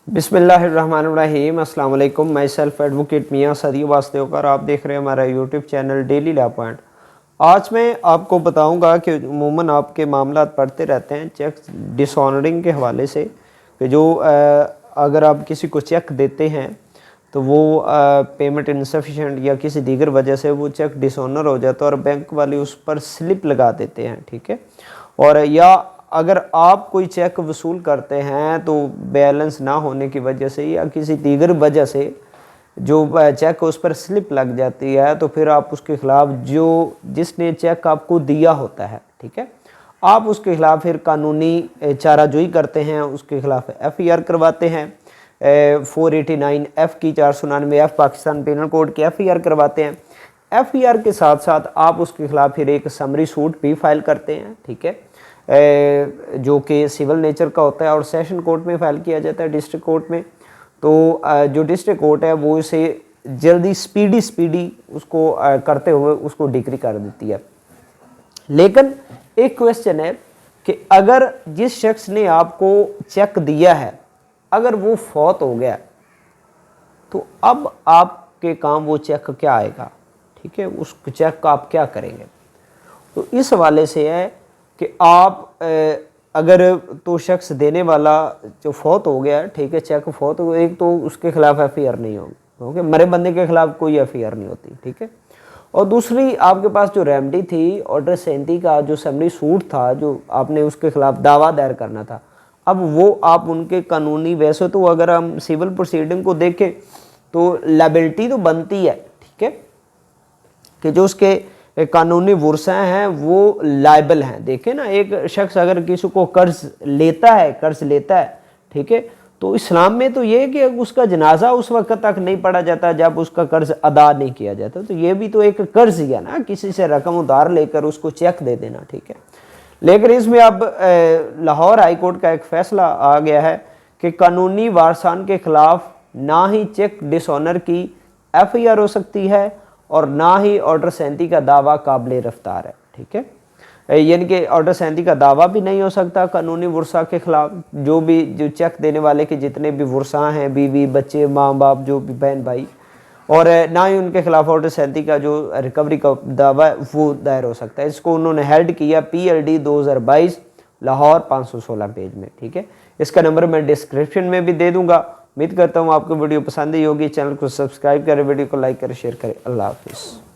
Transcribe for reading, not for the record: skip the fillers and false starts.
बिस्मिल्लाहिर्रहमानिर्रहीम। अस्सलाम वालेकुम। मैं सेल्फ एडवोकेट मियाँ सदी वास्तवकर आप देख रहे हैं हमारा YouTube channel daily law point. आज मैं आपको बताऊंगा कि अमूमन आपके मामला पढ़ते रहते हैं चेक डिसऑनरिंग के हवाले से कि जो अगर आप किसी को चेक देते हैं तो वो पेमेंट इनसफिशेंट या किसी दीगर वजह से वो चेक डिसऑनर हो जाता है और बैंक वाले उस पर स्लिप लगा देते हैं, ठीक है। और या अगर आप कोई चेक वसूल करते हैं तो बैलेंस ना होने की वजह से या किसी दीगर वजह से जो चेक उस पर स्लिप लग जाती है तो फिर आप उसके खिलाफ जो जिसने चेक आपको दिया होता है, ठीक है, आप उसके खिलाफ फिर कानूनी चाराजोई करते हैं, उसके खिलाफ FIR करवाते हैं। 489 F की 499 F पाकिस्तान पेनल कोड की FIR करवाते हैं। FIR के साथ साथ आप उसके खिलाफ फिर एक समरी सूट भी फाइल करते हैं, ठीक है, जो कि सिविल नेचर का होता है और सेशन कोर्ट में फाइल किया जाता है, डिस्ट्रिक्ट कोर्ट में। तो जो डिस्ट्रिक्ट कोर्ट है वो इसे जल्दी स्पीडी उसको करते हुए उसको डिक्री कर देती है। लेकिन एक क्वेश्चन है कि अगर जिस शख्स ने आपको चेक दिया है अगर वो फौत हो गया तो अब आपके काम वो चेक क्या आएगा, ठीक है, उस चेक का आप क्या करेंगे। तो इस हवाले से है कि आप अगर तो शख्स देने वाला जो फौत हो गया, ठीक है, चेक फौत हो गया, एक तो उसके खिलाफ FIR नहीं होगी, ओके, मरे बंदे के खिलाफ कोई FIR नहीं होती, ठीक है। और दूसरी आपके पास जो रेमेडी थी ऑर्डर 37 का जो समरी सूट था जो आपने उसके खिलाफ दावा दायर करना था, अब वो आप उनके कानूनी, वैसे तो अगर हम सिविल प्रोसीडिंग को देखें तो लायबिलिटी तो बनती है, ठीक है, कि जो उसके कानूनी वर्सा हैं वो लायबल हैं। देखें ना, एक शख्स अगर किसी को कर्ज लेता है, ठीक है, तो इस्लाम में तो ये है कि उसका जनाजा उस वक्त तक नहीं पढ़ा जाता जब उसका कर्ज अदा नहीं किया जाता। तो ये भी तो एक कर्ज ही है ना, किसी से रकम उधार लेकर उसको चेक दे देना, ठीक है। लेकिन इसमें अब लाहौर हाई कोर्ट का एक फैसला आ गया है कि कानूनी वारसान के खिलाफ ना ही चेक डिसऑनर की FIR हो सकती है और ना ही ऑर्डर 37 का दावा काबिल रफ्तार है, ठीक है। यानी कि ऑर्डर 37 का दावा भी नहीं हो सकता कानूनी वर्सा के खिलाफ, जो चेक देने वाले के जितने भी वर्सा हैं, बीवी बच्चे माँ बाप जो भी बहन भाई, और ना ही उनके खिलाफ ऑर्डर 37 का जो रिकवरी का दावा है वो दायर हो सकता है। इसको उन्होंने हेल्ड किया PLD 2022 लाहौर 516 पेज में, ठीक है। इसका नंबर मैं डिस्क्रिप्शन में भी दे दूंगा। उम्मीद करता हूँ आपको वीडियो पसंद ही होगी। चैनल को सब्सक्राइब करें, वीडियो को लाइक करें, शेयर करें। अल्लाह हाफिज़।